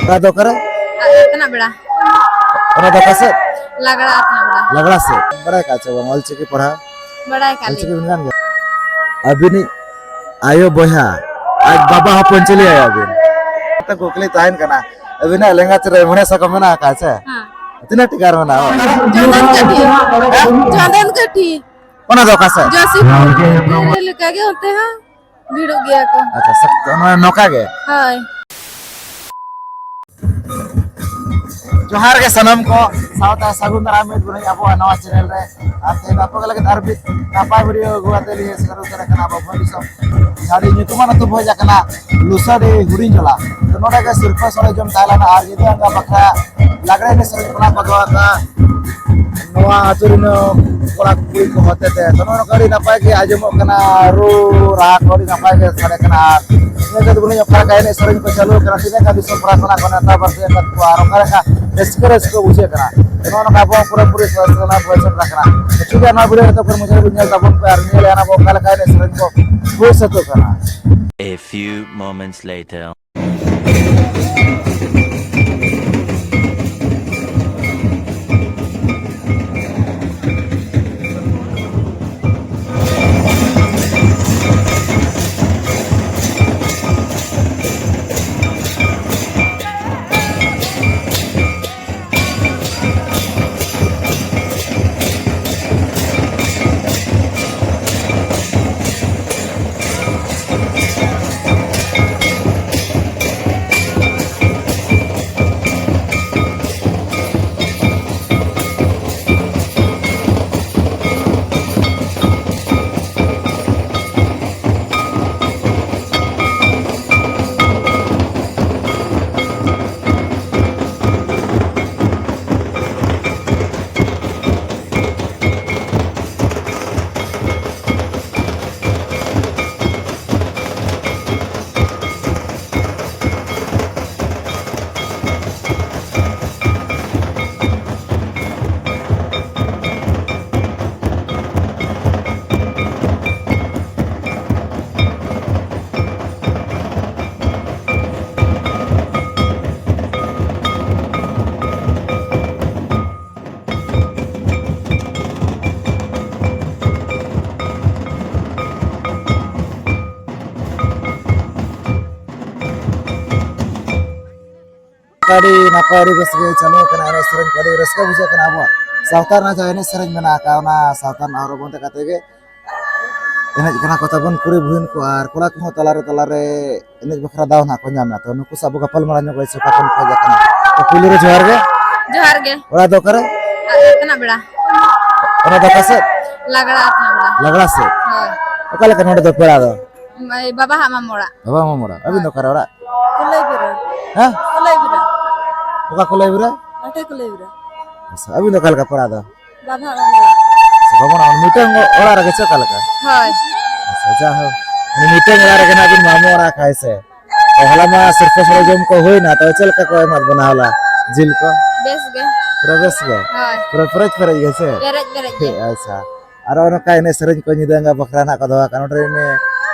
Ora do kare? Tenak beda. Ora do kase? Lagड़ा tenak beda. Lagड़ा से बड़ा का अच्छा बंगाल चिकी पढ़ा बड़ा ऑल काली. चिकी बिनगान गया अभी नहीं आयो बोया आज बाबा हपन चली आया अभी तक कोकली ताइन करना अभी ना लेंगा चले मने सकम ना का से हाँ. इतना टिकार होना Jangan kaki. Jangan kaki. कोना दो का से Jasi ले कागे होते हैं. भिड़ो गया को. अच्छा सब ना नौका के हाय. जोहार के सनम को सावता सगुन रामेद गुने अब नवा चैनल रे आते ना पगल के दार भी नापाय वीडियो गुआते लिए सरो करे कना बबली सब गाड़ी नितुमान तो भजा कना लुसा दे हुरिन जला तो नोडा के सिर्फ सरे जम ताला ना आर गिदे अंगा बखरा लागड़े ने सरे कना बगवा का नवा आचुरिन कोड़ा कुई को होते थे तो नोडा गाड़ी नापाय के आजमो कना रू रा कोड़ी नापाय के सरे कना ने जब गुने अपना कहने सरे को चालू करा सीधे का विश्व प्रार्थना करना ता बरसे को आरो का रेस्करेस को बुझे करा एनो ना बाबू पूरा पूरी स्वास्थ्य ना पैसा रखना ठीक है ना बोले तो फिर मुझे भी नहीं तब पर नहीं लेना वो कल कहने सरे को हो सकतो करा A few moments later. गाड़ी नापारी बस के चलो कना रे सरन गाड़ी रस्का बुझे कना अब सावतार ना जाने सरन मेना का ना सावतार ना और बोलते कहते के एने कना कथा बन पूरी भुइन को आर कोला को तलारे एने बखरा दाव ना को नाम ना तो नुकु सब कपल मरा न कोई सका को जाकना तो पुली रे जोहार गे ओरा दो करे Tenak beda. ओरा दो कसे Lagड़ा tenak beda. लगड़ा से हाय. ओकले के नोडे दो पेड़ा दो Baba hak mamora. बाबा मोरा अभी दो करे ओरा Kulai bira. हां Kulai bira. ओका कोले बिरा Ate kulai bira. अच्छा अभी दो कल का पेड़ा दो Baba hak mamora. सब ना मीटिंग ओरा रे के कल का हाय. सजा हो मीटिंग वाला के ना दिन मामू वाला खाए से पहला में सिर्फ सरे जम को होई ना तो चल का कोई मत बनावला जिल को Bes ge. प्रवेश गए हाय. पूरा फ्रेज फ्रेज गए से Beres ge. अच्छा और उन का ने सरज को निदेंगा बकरा ना को दवा कानोडरे ने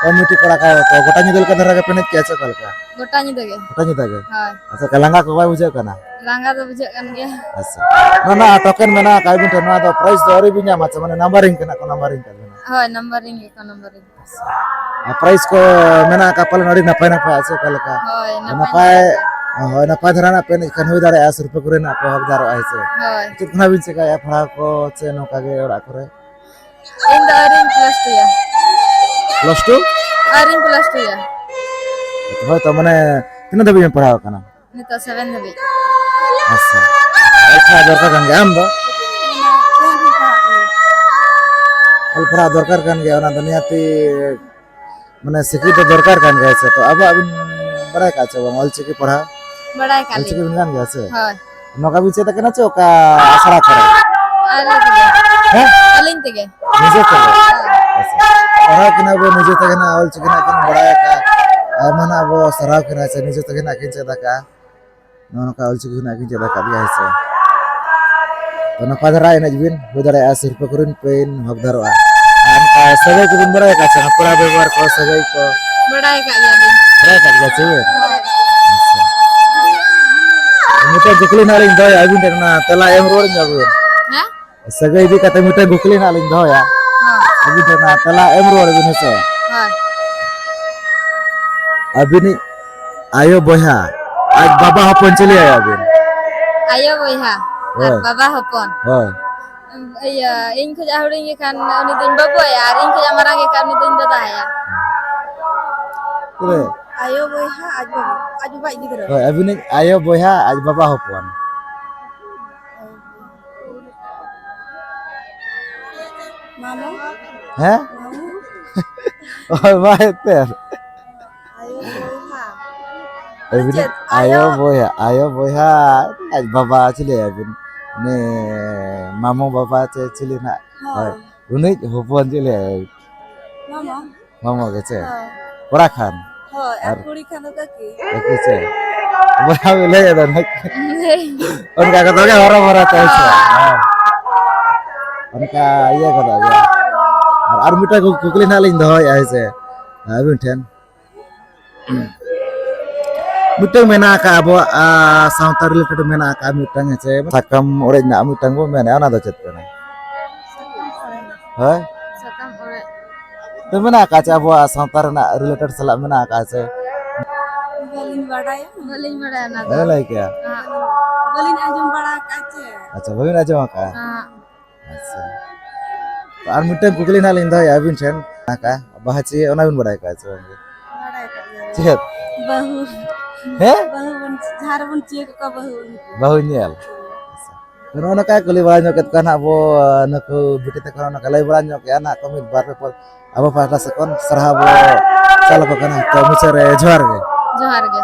कमिटी कोड़ा का तो गोटा निदल का धरा के पेने के अच्छा कल का Gota ni dege. गोटा निदा के हाय. अच्छा कलंगा को बाय बुझे कना Langga tu bujak kan ge. अच्छा ना ना टोकन में ना काय बिन ना तो प्राइस दौरी भी ना माचे माने नंबरिंग कना को नंबरिंग कर देना Haय numbering ge kan numbering. Price को मेना कपल नड़ी नपाय नपाय अच्छा कल का Haय नपाय हो नपाय धरा ना पेने कन होई दाड़े 80 रुपए करे ना पे हक दारो आइसे Haय. कितना बिन से का या फड़ा को चे नो का गे ओरा करे In the arin plus 2 ya. Plus 2 Arin plus 2 ya. हो तो माने कितना दबी में पढ़ाओ कना Nito 7 dhabi. अच्छा अच्छा दरकार kan ge am do अल्परा दरकार kan ge ona दुनिया ती माने सिकी तो दरकार kan ge से तो अब अबिन बड़ा का छ बंगाल चिकी पढ़ा Badai ऑल kali. चिकी बिनगान ge से Haय. नोका बिचे त केना छ का आसरा करे Alin tige. हैं Alin tige. निजे तो पढ़ा किना वो निजे तो केना ऑल चिकी ना केना बड़ा का माना वो सराव केना से निजे तो केना किन से का नोका ऑल चिकी ना किन से का दिया है तो ना पधरा इन जबिन बुदरे 80 रुपए करून पेन हक दरवा आन का सगay को बड़ा का छ पूरा व्यवहार को सगay को Badai kak ya. बड़ा का छ Haय. मिटे गुकली नालिंग दो या अभी तक ना तला एम रोड में अभी हाँ सगाई दी कते मिटे गुकली नालिंग दो या हाँ अभी तक ना तला एम रोड में से हाँ अभी नहीं आयो बोया आज बाबा हपन चले आया अभी ayo boyha Oi. ar baba hopon हो iya ing ko jahuding kan ni tin babo ya ar ing ko amarang kan ni tin dada ya करे ayo boyha aj baba ini kero हो अभी नहीं आयो बोया आज बाबा हपन mamo हैं और भाई तेर ayo boyha अभी नहीं आयो बोया आज बाबा चले अभी ने मामू बाबा चले ना उन्हें हपन चले mamo मामू कैसे बड़ा Khan ar kuri kan kaki कैसे बड़ा मिले तो नहीं उनका कतो क्या हरा कैसे उनका ये कतो क्या और मिटा कुकली ना लिंग दो या ऐसे अभी ठेन मिटang mena ka abo sound related mena ka मिटang है sakam orange na मिटang bo mena ana do chet kana है sakam ore तो mena ka cha abo sound na related sala mena ka se balin badaya na है like क्या balin ajum bada kache अच्छा वही ना जो का हाँ अच्छा तो और मिटang कुकली ना लिंग दो या अभी ठेन का bahasi ona bin badai ka se chet bahu है bahu bun jhar bun cek ka bahu bahu nyel Pero na ka kuli banyo ket kana abo naku bikete kana na kalai banyo ke anak komit bar pe abo pata sekon sarha bo sala ko kana to mucere jwar ge johar ge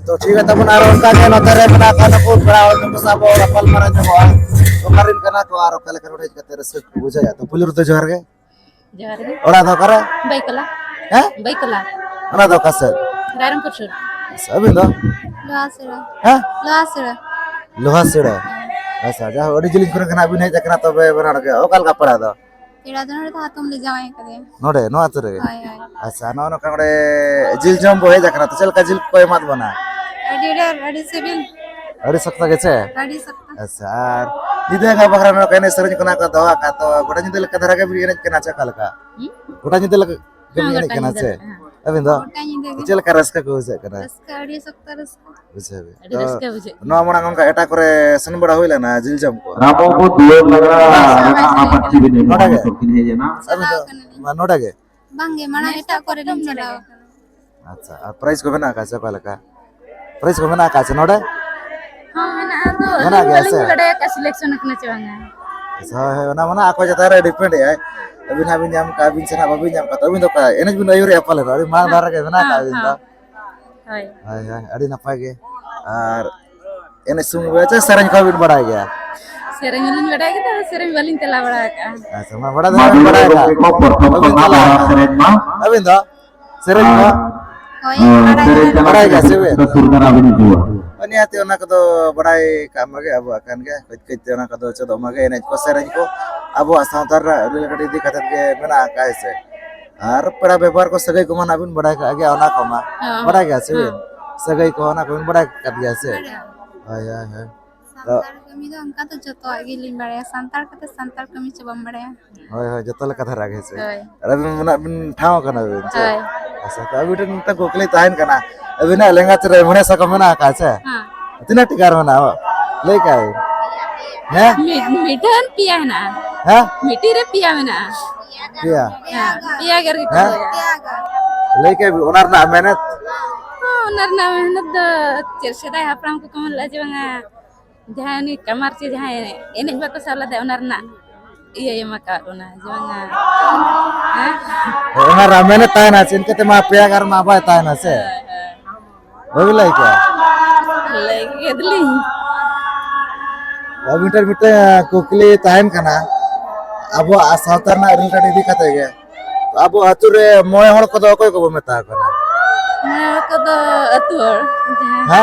तो ठीक है तब आरो उनका के नतरे मना खाना को बड़ा उनको सब रफल मारा जब तो करिन कना तो आरो कल कर उठे के रस बुझा जा तो पुलिर तो जोहर के ओड़ा तो करे baiklah हैं baiklah ओड़ा तो कसे dalam kursus अभी तो lasera हैं lasera लोहा सेड़ा ऐसा जा ओडी जिलिंग कर कना भी नहीं जकना तो बे बना के ओ कल का पड़ा तो tidak ada nada hatum le jawai kade नोडे नो आतरे hai hai अच्छा नो नो कड़े जिल जम बो है जकना तो चल का जिल कोई मत बना ada civil Adi sakta gece. Adi sakta. Asar. Jadi nggak bakal mau kene sering kena ke doa kata goda nyedel ke daraga bi ene kena cakal ka. Goda nyedel ke bi ene kena ce. Tapi ndo. Kecil karas ka ko se kana. Raska adi sakta raska. Bisa be. Adi raska buje. No amana ngam ka eta kore sen bada hoila na jil jam ko. रामों को दूर लग रहा आप अच्छी भी नहीं नोड़ा मालूम के? तो किन्हें ये ना Tapi ndo. Noda ge. Bangge mana eta kore lim chalaw. Acha. Price ko bena ka se kala ka. Price ko bena ka se noda. हाँ मैंने आदो Mana ge ase. लड़ाई का सिलेक्शन करना चाहूँगा So na mana ako jata re depend ya. Abin habin nyam ka abin sana babin nyam ka tabin to ka ene bin ayur apal re ari mang dara ge bena ka abin to. Hi Hai hai adi napai ge. Ar ene sung beca sarang ka bin bada ge. सेरेंग लिन लड़ाई के तो सेरेंग वालिन तेला बड़ा का Acha ma bada माधुरी bada ga. को प्रथम पन्ना और सरेन मा Abin to. Sereng ko. सरेन चला बड़ा है कैसे वे? तो सुरगर अभी जुआ Ani ati ona ka do badai ka mage abu akan ge. Kit ona ka do chodo mage ene ko sereng ko abu asantar related di katat ge bena ka ese. Ar pera bebar ko sagai ko man abin badai ka ge ona ko ma. Badai ga se. Sagai ko ona ko bin badai kat ge se. Hai hai hai. संतार कमी तो अंका तो जतो आगे लिन बड़ा संतार कते संतार कमी चबम बड़ा Hoi hoi joto le katha rage se. हाय Rabi mana bin thao kana bin. हाय Asa ka abi tan ta gokli tahin kana. Abi na lenga chere mane sa kamena ka se. हाँ Tina tikar mana ho. Le ka hai. He? मीठन पिया है ना Ha? मिट्टी रे पिया में ना Iya. पिया करके हाँ? Le ka bi onar na menet. हाँ नर ना मेहनत द चरसेदा हापराम को कमल लाज बंगा जहां नि कमर से जहां एने बाको साला दे ओनर ना iya ya maka una jangan Onar na menet tahin asin kete ma priya kar ma ba tahin ase. Hobi lai ka. lagi gedli Abi inter mitte kokli tahin kana. Abo asautar na related di kate ge. Abo ature moy hor ko do koy ko meta kana. nah kado atur Ha?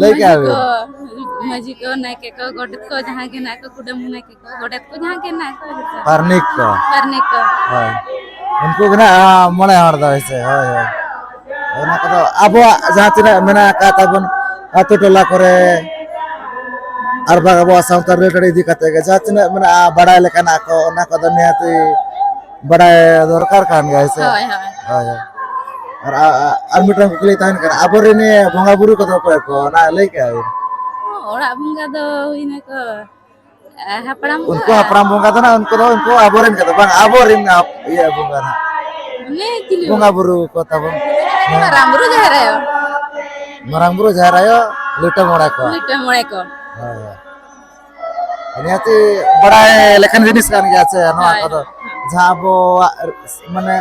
Le ka abi. maji ko naik ko godet ko jahan ke naik ko kudam naik ko godet ko jahan ke naik ko Parnik ko. karne ko Hoi. Unku kena mone hor da hoise. Hoi hoi. Ona ko abo jaha tina mena ka tabun atu tola kore ar baga bo asautar related di kate ge. Jaha tina mena badai lekan ako ona ko niati badai dorkar kan guys. hai hai Hoi hoi. Ar mitra kokli tahin kana. Abor ini bonga buru ko do ko na le ka. orang bunga do ini ko hapram Unku hapram bonga to na unku do unku aborin kata bang aborin iya bonga na. ne kili Bonga buru ko tabun. ramburu jahara yo Marang buru jaharayo luta mora ko. lite mulai ko Ini hati bada lekan jenis kan ge ache no ako jaha bo mane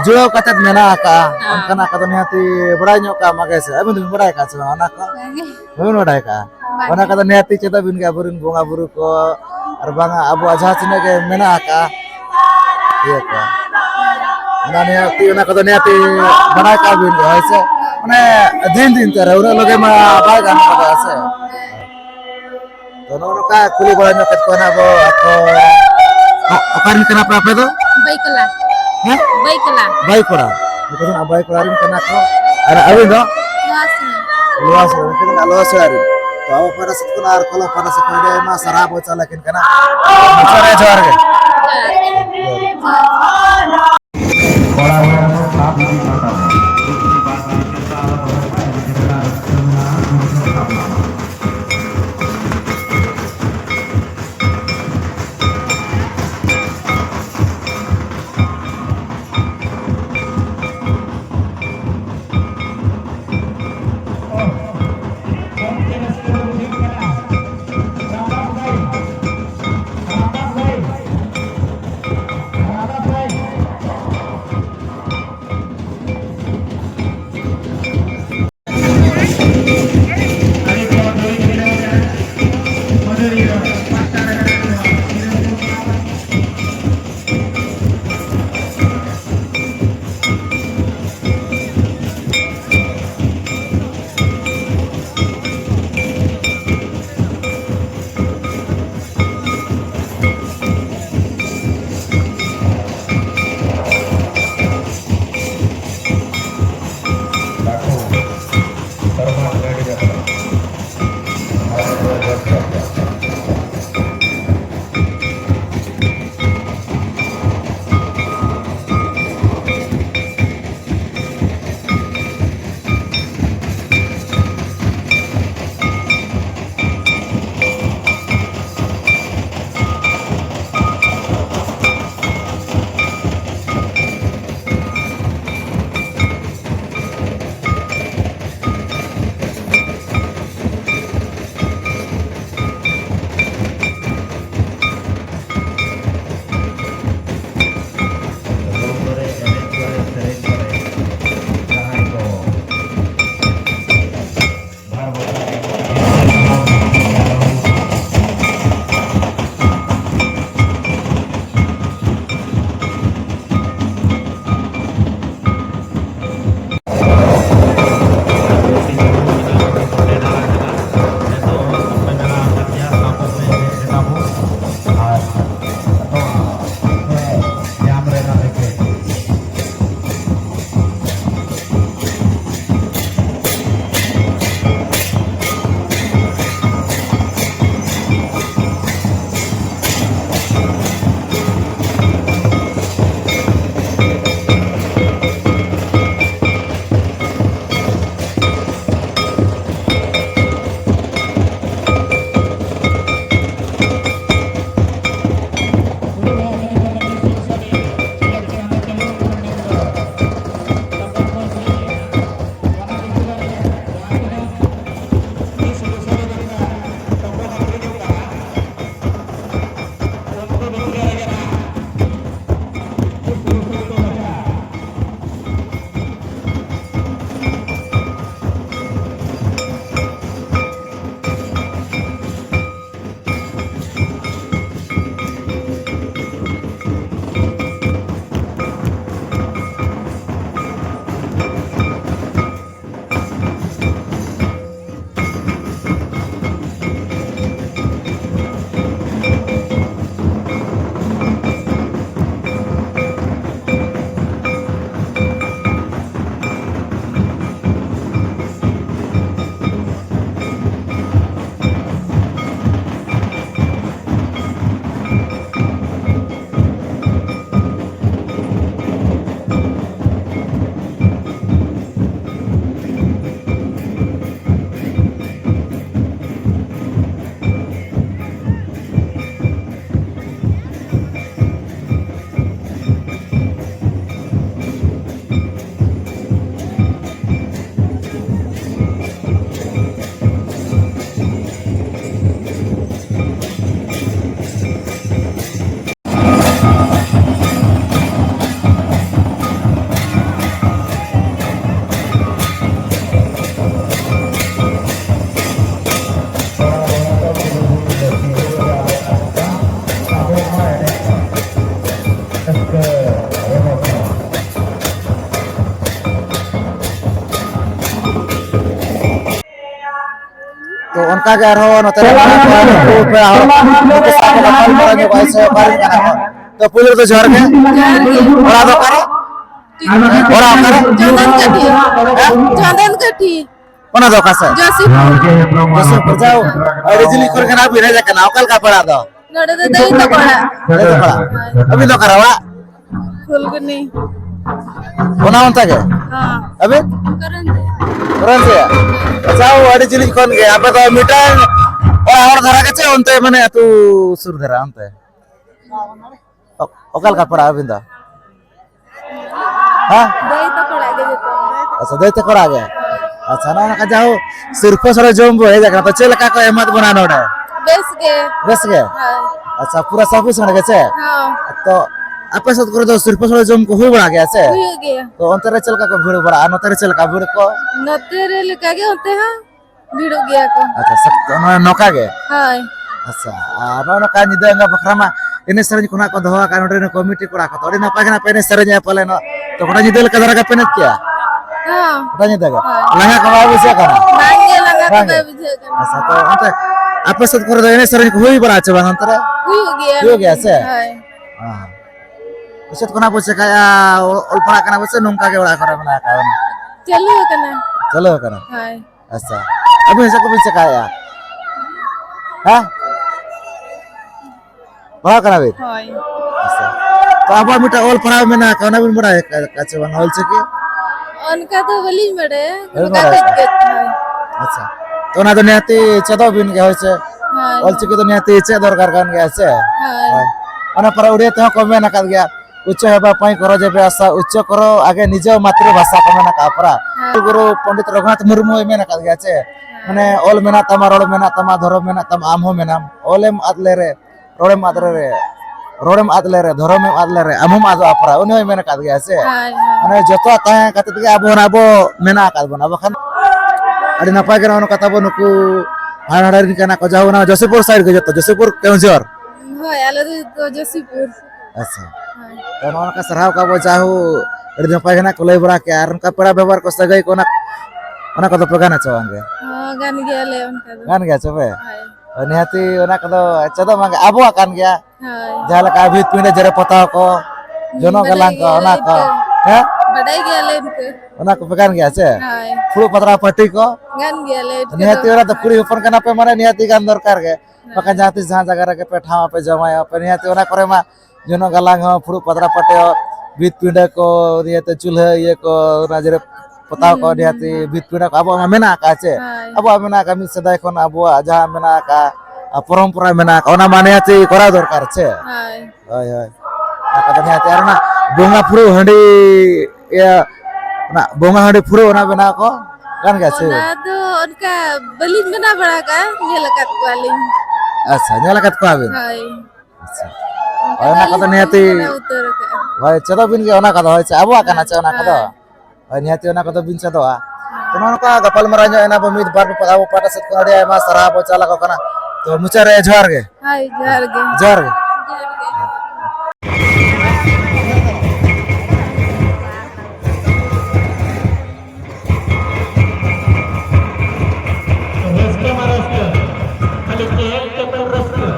jual katat mena ka onkana ka ni hati bada nyok ka mage se abin bin bada ka chuna ona ko bin bada ka ona ka ni hati cheta bin ga burin bonga buru ko ar banga abu aja chine ge mena ka iya ko ona ni hati ona ka ni hati bada ka bin ge aise mane din din tara ora loge ma ba gan ka ase Tono ka kuli bola nyokot ko na bo ako okarin kana prape to? baiklah Ha? baiklah Baik kora. Ito na baik kora rin kana ko. Ara awin do? Luasnya. Luas rin kita na luas rin. To aw para sa kuna ar kala para sa kude ma sarap o chalakin kana. Machare jar ge. बड़ा हुआ तो साफ नहीं खाता दूसरी बात ये कहता है nyam rena leke तो उनका के आरो नते पे आओ तो साथ में कॉल करेंगे भाई से बारे में कहना तो पुलिस तो जोर के बड़ा दो करो बड़ा करो चंदन कठी कोना दो का से जोशी जैसे पर जाओ रिजली कर के ना भी रह जाके ना कल का पड़ा दो नड़े दे दई तो कोड़ा अभी तो करवा फुलगनी कोना उनता के हां अभी करन दे करन से जाओ रिजली कोन के आप तो मिटान और धरा के छे उनते माने तू सुर धरा उनते ओकल का पड़ा अभी दा हां दई तो कोड़ा के जेतो अच्छा देते कोड़ा गया अच्छा ना का जाओ सिर्फ सरे जोम हे जाका तो चल का को एमत बना नोडे बस के हां अच्छा पूरा सब कुछ बन गए हां तो आपे साथ करे तो सिर्फ सरे जोम को हो बड़ा गया से हो गया तो अंतरे चल का को भीड़ बड़ा नतरे चल का भीड़ को नतेरे लेका के होते हैं भीड़ हो गया को अच्छा सब तो नौका गए हां अच्छा नो का निदंगा बखरामा इन सरज कोना को दवा का नोडे कमिटी कोड़ा को तोड़ी ना पागना पेने सरज पले न तो कोना निदल का धरा का पेने क्या हां कोना निदगा लंगा का बाबू से करा मांगे लगा तो बुझे कर अच्छा तो अंत आपे साथ करे तो इन सरज को होई बड़ा छे अंतरे हो गया से हां हां उसेत कोना पूछे का ओलपड़ा कना पूछे नुंका के बड़ा करे बना का चलो कना चलो करा हां अच्छा अभी ऐसा को पूछे का या हां बड़ा करा भी हां अच्छा तो अब मिटा ओलपड़ा में ना कना भी बड़ा काचे बना होल छे के उनका तो बली मरे बड़ा उनका है। के अच्छा तो ना तो नेती चदो बिन के होय छे हां ओल छे के तो नेती चे दरकार कान गया छे हां अना पर उड़े तो कमे ना कर गया उच्च हेबा पई करो जेबे आशा उच्च करो आगे निज मातृभाषा को मेना कापरा गुरु पंडित रघुनाथ मुर्मू मेना कर गया छे माने ओल मेना तमा रोड मेना तमा धर्म मेना तम आम हो मेना ओलेम आदले रे रोडेम आदले रे धर्म आदले रे आमम आदो अपरा उनी मेना कर गया छे हां माने जतो ताहे कते के आबो मेना का बना बखान अडी नपाय के कथा बो नुकु हाड़ाड़ी काना को जाऊ ना जसीपुर साइड के जतो जसीपुर केउंझर हां आले तो जोशीपुर अच्छा तो नोन का सराव का बो जाऊ अडी नपाय के ना को लई बड़ा के आर उनका पेड़ा व्यवहार को सगाई को ना तो प्रगाना चवांगे हां गान गया ले उनका गान गया छबे हां निहाती ओना कदो चेदो मांगे आबो kan गया ᱦᱳᱭ जहाँ लगा भी पिंडे जरे पता को जोनो गलांग को ओना को हैं ᱵᱟᱰᱟᱭ ᱜᱮᱭᱟᱞᱮ ᱤᱱᱠᱟᱹ ओना को pegan गया से ᱦᱳᱭ फुल पतरा पट्टी को ᱜᱟᱱ ᱜᱮᱭᱟᱞᱮ ᱤᱱᱠᱟᱹ निहाती ओना तो कुड़ी ऊपर करना पे माने निहाती गान दरकार के बका जहाँ तीस जहाँ जगह रखे पे ठाव पे जमाया पे निहाती ओना करे मा जोनो गलांग हो फुल पतरा पट्टे हो बीत पिंडे को निहाती चूल्हा ये को ओना जरे पता को निहाती बीत पिंडे को अब मेना का चे ᱦᱳᱭ अब मेना का मिस सदाय कोन अब जहाँ मेना का परम्परा मेना का ओना माने हती करा दरकार छे ᱦᱳᱭ होय होय ना कदा निहाती आर ना बोंगा फुरु हंडी या ना बोंगा हंडी फुरु ओना बेना को गान गया छे ᱚᱱᱟ ᱫᱚ ᱚᱱᱠᱟ ᱵᱟᱹᱞᱤᱧ ᱵᱮᱱᱟᱣ ᱵᱟᱲᱟ ᱠᱟᱜᱼᱟ ᱧᱮᱞ ᱟᱠᱟᱫ ᱠᱚᱣᱟᱞᱤᱧ अच्छा नेला कत को आबिन ᱦᱳᱭ अच्छा ओना कदा निहाती ᱵᱮᱱᱟᱣ ᱩᱛᱟᱹᱨ ᱟᱠᱟᱜᱼᱟ होय चेदो बिन के ओना कदा होय छे अब काना छे ओना कदा होय निहाती ओना कदा बिन चेदोआ तो नोनका गपल मराño एना ब मिद बार अब पाटा सेट को अड़ी आयमा सरा बो चला को कना तो मुचा रे जोहार गे ᱦᱳᱭ ᱡᱚᱦᱟᱨ ᱜᱮ जोहार गे ᱡᱚᱦᱟर ᱜᱮ Reska Maraska, kali KL Kapal Raska.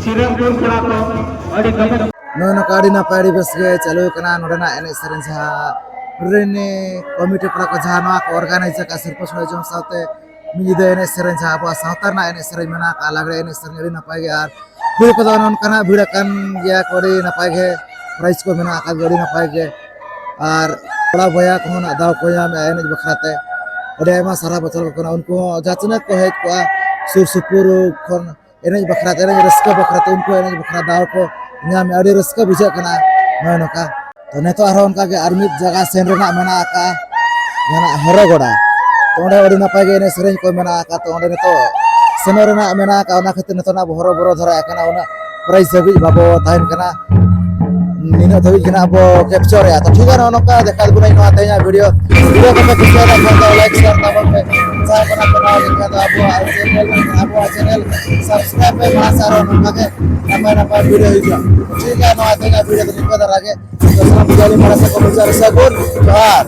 Sirangpur Kurako, Adi Kapal. नोनो काडी ना पाड़ी बस गे चलो कना नोडना एने सरन जहा रेने कमिटी कड़ा को जहा नवा को ऑर्गेनाइजर का सरपंच होय जों साथे मिजिदे एने सरन जहा बा सावतार ना एने सरन मेना का लागड़े एने सरन अड़ी ना पाएगे यार फिर को नन कना भिड़ा कान गया कोड़ी ना पाएगे प्राइस को मेना का गड़ी ना पाएगे और बड़ा भैया को ना दाव को या में एने बखराते अड़ी आयमा सारा बचल को ना उनको जाचने को है को सुर सुपुर खन एने बखराते एने रस्का बखराते उनको एने बखरा दाव को ᱧᱟᱢ ᱟᱹᱰᱤ ᱨᱟᱹᱥᱠᱟᱹ ᱵᱩᱡᱷᱟᱹᱜ ᱠᱟᱱᱟ ᱱᱚᱜᱼᱚᱭ ᱱᱚᱝᱠᱟ ᱛᱚ ᱱᱤᱛᱚᱜ ᱟᱨᱦᱚᱸ ᱚᱱᱠᱟ ᱜᱮ ᱟᱨ ᱢᱤᱫ ᱡᱟᱭᱜᱟ ᱥᱮᱱ ᱨᱮᱱᱟᱜ ᱢᱮᱱᱟᱜ ᱟᱠᱟᱜᱼᱟ ᱡᱟᱦᱟᱱᱟᱜ ᱦᱚᱨᱚᱜᱚᱲᱟ ᱛᱚ ᱚᱸᱰᱮ ᱟᱹᱰᱤ ᱱᱟᱯᱟᱭ ᱜᱮ ᱮᱱᱮᱡ ᱥᱮᱨᱮᱧ ᱠᱚ ᱢᱮᱱᱟᱜ ᱟᱠᱟᱫ ᱛᱚ ᱚᱸᱰᱮ ᱱᱤᱛᱚᱜ ᱥᱮᱱᱚᱜ ᱨᱮᱱᱟᱜ ᱢᱮᱱᱟᱜ ᱟᱠᱟᱫ ᱚᱱᱟ ᱠᱷᱟᱹᱛᱤᱨ ᱱᱤᱛᱚᱜ ᱟᱵᱚ ᱦᱚᱨᱚᱵᱚᱨᱚ ᱫᱷᱟᱨᱟ ᱟᱠᱟᱱᱟ ᱩᱱᱟᱹᱜ ᱯᱨᱟᱭᱤᱡᱽ ᱫᱷᱟᱹᱵᱤᱡ ᱵᱟᱵᱚ ᱛᱟᱦᱮᱱ ᱠᱟᱱᱟ ᱱᱤᱱᱟᱹᱜ ᱫᱷᱟᱹᱵᱤᱡ ᱜᱮ ᱟᱵᱚ ᱠᱮᱯᱪᱟᱨᱮᱜᱼᱟ ᱛᱚ ᱴᱷᱤᱠ ᱜᱮᱭᱟ ᱱᱚᱜᱼᱚ ᱱᱚᱝᱠᱟ ᱫᱮᱠᱷᱟᱣ ᱵᱚᱱᱟᱹᱧ ᱱᱚᱣᱟ ᱛᱮᱦᱮᱧᱟᱜ ᱵᱷᱤᱰᱤᱭᱳ ᱠᱚᱯᱮ ᱠᱩᱥᱤᱭᱟᱫᱟ ᱠᱷᱟᱱ ᱫᱚ ᱞᱟᱭᱤᱠ ᱥᱮᱭᱟᱨ ᱛᱟᱵᱚᱱ ᱯᱮ ᱡᱟᱦᱟᱸ ᱠᱚᱱᱟᱜ ᱯᱮ ᱱᱟᱣᱟ ᱞᱮᱠᱷᱟᱱ ᱫᱚ ᱟᱵᱚᱣᱟᱜ ᱪᱮᱱᱮᱞ ᱥᱟᱵᱥᱠᱨᱟᱭᱤᱵ ᱯᱮ ᱢᱟᱲᱟᱝ ᱥᱮ ᱟᱨᱦᱚᱸ ᱱᱚᱝᱠᱟ ᱜᱮ ᱱᱟᱯᱟᱭ ᱱᱟᱯᱟᱭ ᱵᱷᱤᱰᱤᱭᱳ ᱦᱤᱡᱩᱜᱼᱟ ᱴᱷᱤक है नवा तेगा वीडियो तो निको दरागे तो सारा पुजारी मारा से को मुझे रसा गुड जोहार